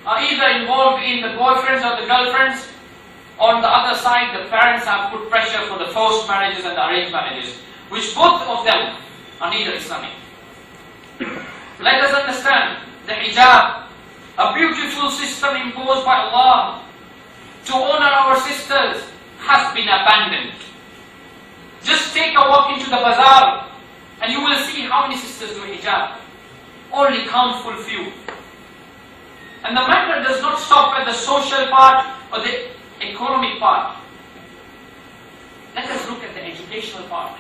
are either involved in the boyfriends or the girlfriends. On the other side, the parents have put pressure for the forced marriages and the arranged marriages, which both of them are neither Islamic. Let us understand the hijab, a beautiful system imposed by Allah to honor our sisters, has been abandoned. Just take a walk into the bazaar and you will see how many sisters do hijab. Only countful few. And the matter does not stop at the social part or the economic part. Let us look at the educational part.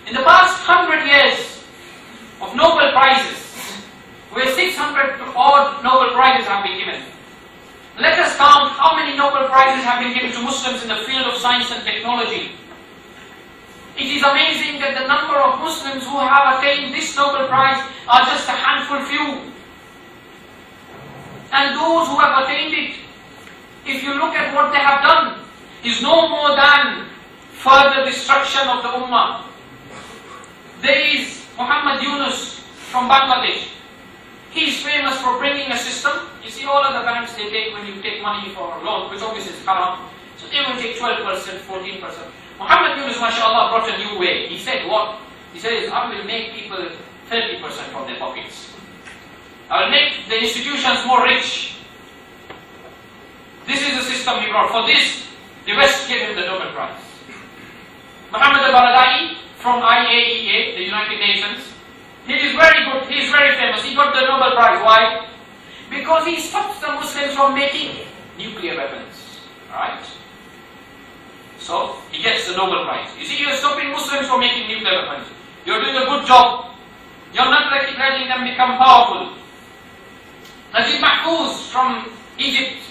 In the past 100 years of Nobel Prizes, where 600 odd Nobel Prizes have been given, let us count how many Nobel Prizes have been given to Muslims in the field of science and technology. It is amazing that the number of Muslims who have attained this Nobel Prize are just a handful few. And those who have attained it, if you look at what they have done, is no more than further destruction of the Ummah. There is Muhammad Yunus from Bangladesh. He is famous for bringing a system. You see, all other banks, they take, when you take money for a loan, which obviously is haram, so they will take 12%, 14%. Muhammad Yunus, mashallah, brought a new way. He said what? He says, I will make people 30% from their pockets. I will make the institutions more rich. This is the system he brought. For this, the West gave him the Nobel Prize. Muhammad al-Baradei from IAEA, the United Nations, he is very good, he is very famous. He got the Nobel Prize. Why? Because he stops the Muslims from making nuclear weapons. Right? So, he gets the Nobel Prize. You see, you are stopping Muslims from making nuclear weapons. You are doing a good job. You are not letting them become powerful. Najib Mahfouz from Egypt,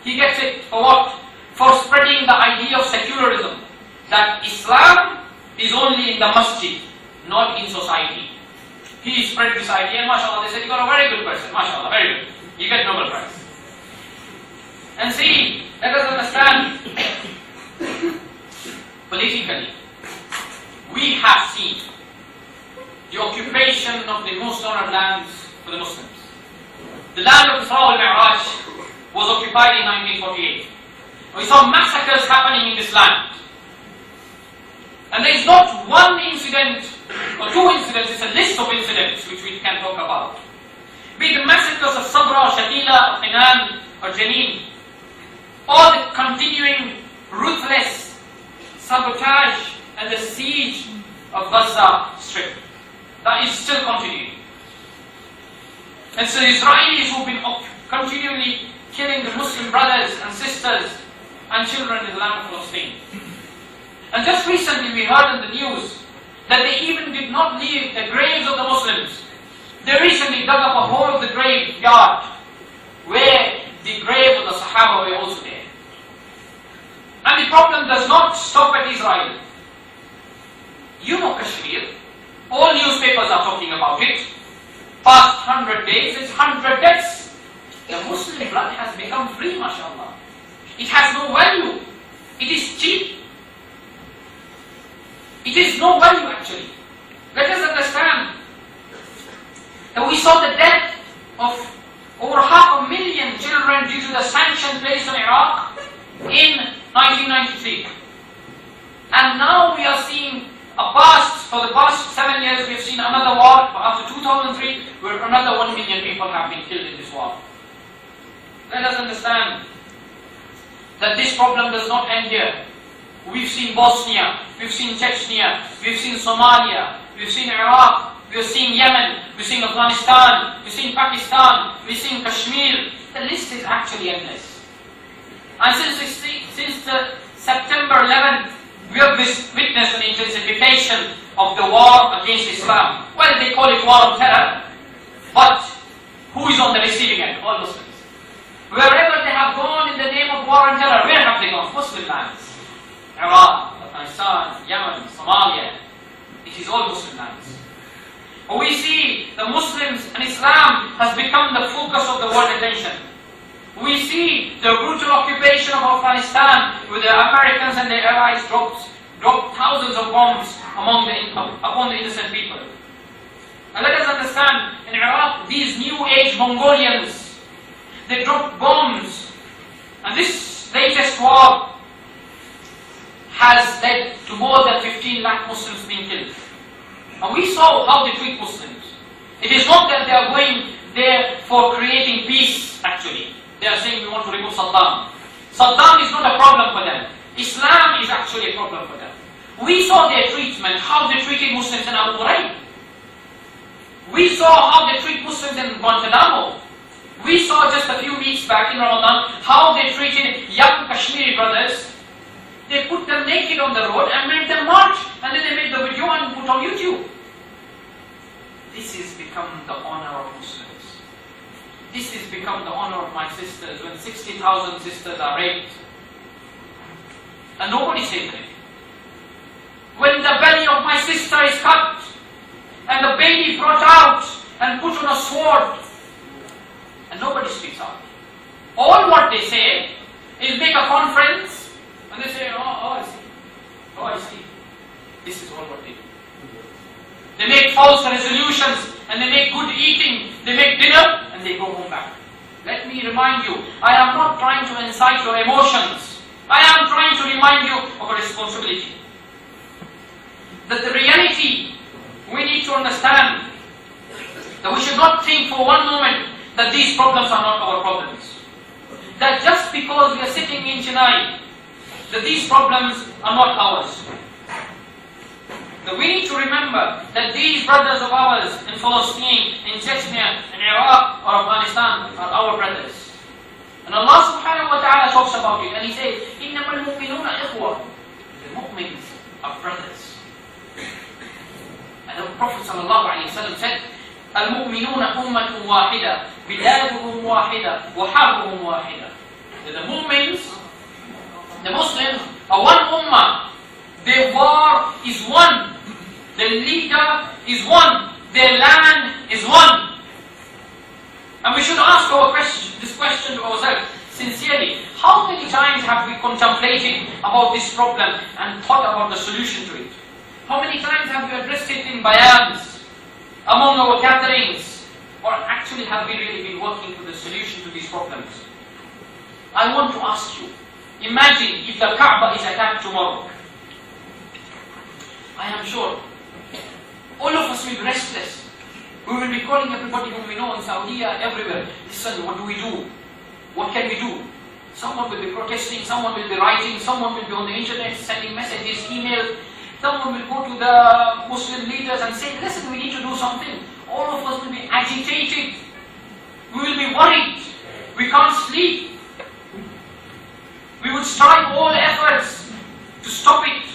he gets it for what? For spreading the idea of secularism. That Islam is only in the masjid, not in society. He spread this idea and mashallah, they said, you are a very good person, mashallah, very good. You get Nobel Prize. And see, let us understand, politically, we have seen the occupation of the most honored lands for the Muslims. The land of Isra al-Mi'raj was occupied in 1948. We saw massacres happening in this land. And there is not one incident or two incidents, it's a list of incidents which we can talk about. Be it the massacres of Sabra, Shatila, Hinan, or Jenin, or the continuing ruthless sabotage and the siege of Gaza Strip. That is still continuing. And so the Israelis who've been continually killing the Muslim brothers and sisters and children in the land of Palestine. And just recently we heard in the news that they even did not leave the graves of the Muslims. They recently dug up a hole of the graveyard where the grave of the Sahaba were also there. And the problem does not stop at Israel. You know Kashmir. All newspapers are talking about it. Past 100 days, it's 100 deaths. The Muslim blood has become free, mashallah. It has no value. It is cheap. It is no value actually. Let us understand that we saw the death of over 500,000 children due to the sanction placed on Iraq in 1993. And now we are seeing for the past 7 years we have seen another war, after 2003, where another 1 million people have been killed in this war. Let us understand that this problem does not end here. We've seen Bosnia, we've seen Chechnya, we've seen Somalia, we've seen Iraq, we've seen Yemen, we've seen Afghanistan, we've seen Pakistan, we've seen Kashmir. The list is actually endless. And since the September 11th, we have witnessed an intensification of the war against Islam. Well, they call it war on terror, but who is on the receiving end? All Muslims. Wherever they have gone in the name of war on terror, where have they gone? Muslim lands. Iraq, Afghanistan, Yemen, Somalia. It is all Muslim lands. But we see the Muslims and Islam has become the focus of the world attention. We see the brutal occupation of Afghanistan, where the Americans and their allies dropped thousands of bombs upon the innocent people. And let us understand, in Iraq, these new age Mongolians they dropped bombs. And this latest war has led to more than 15 lakh Muslims being killed. And we saw how they treat Muslims. It is not that they are going there for creating peace, actually. They are saying we want to remove Saddam. Saddam is not a problem for them. Islam is actually a problem for them. We saw their treatment, how they treated Muslims in Abu Ghraib. We saw how they treat Muslims in Guantanamo. We saw just a few weeks back in Ramadan how they treated young Kashmiri brothers. They put them naked on the road and made them march, and then they made the video and put on YouTube. This has become the honor of Muslims. This has become the honor of my sisters when 60,000 sisters are raped. And nobody says anything. When the belly of my sister is cut and the baby brought out and put on a sword, and nobody speaks out. All what they say is make a conference and they say, I see. Oh, I see. This is all what they do. They make false resolutions and they make good eating. They make dinner and they go home back. Let me remind you, I am not trying to incite your emotions. I am trying to remind you of a responsibility. That the reality, we need to understand that we should not think for one moment that these problems are not our problems. That just because we are sitting in Chennai, that these problems are not ours. That we need to remember that these brothers of ours in Palestine, in Chechnya, in Iraq or Afghanistan are our brothers. And Allah subhanahu wa ta'ala talks about it and He says, إِنَّمَا الْمُؤْمِنُونَ إِخْوَةٌ. The mu'mins are brothers. And the Prophet sallallahu alayhi wa sallam said, الْمُؤْمِنُونَ أُمَّةٌ وَاحِدَةٌ بِلَادُهُمْ وَاحِدَةٌ وَحَرْبُهُمْ وَاحِدَةٌ. The mu'mins, the Muslims are one ummah. Their war is one. Their leader is one. Their land is one. And we should ask this question to ourselves sincerely. How many times have we contemplated about this problem and thought about the solution to it? How many times have we addressed it in bayans, among our gatherings? Or actually have we really been working to the solution to these problems? I want to ask you, imagine if the Kaaba is attacked tomorrow. I am sure all of us will be restless. We will be calling everybody whom we know in Saudi, everywhere. Listen, what do we do? What can we do? Someone will be protesting, someone will be writing, someone will be on the internet sending messages, emails. Someone will go to the Muslim leaders and say, listen, we need to do something. All of us will be agitated. We will be worried. We can't sleep. We would strive all efforts to stop it.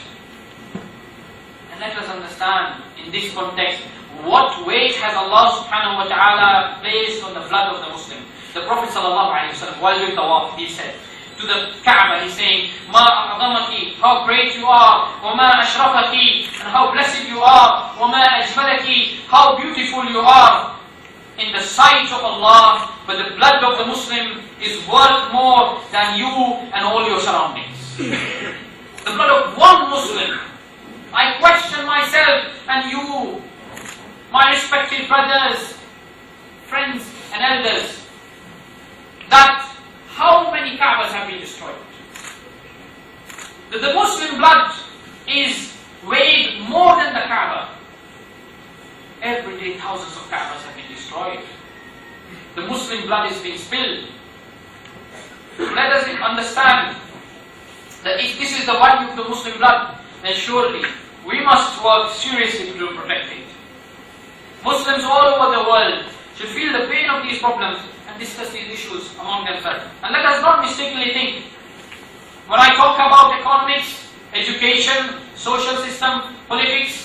And let us understand in this context what weight has Allah subhanahu wa ta'ala placed on the blood of the Muslim. The Prophet sallallahu alayhi wa sallam, while doing tawaf, he said to the Kaaba, he's saying, Ma a'zamaki, how great you are, wa ma ashrafaki, and how blessed you are, wa ma ajmalaki, how beautiful you are in the sight of Allah, but the blood of the Muslim is worth more than you and all your surroundings. The blood of one Muslim. I question myself and you, my respected brothers, friends and elders, that how many Kaabas have been destroyed? That the Muslim blood is weighed more than the Kaaba. Every day thousands of Kaabas have been destroyed. The Muslim blood is being spilled. Let us understand that if this is the value of the Muslim blood, then surely we must work seriously to protect it. Muslims all over the world should feel the pain of these problems and discuss these issues among themselves. And let us not mistakenly think, when I talk about economics, education, social system, politics,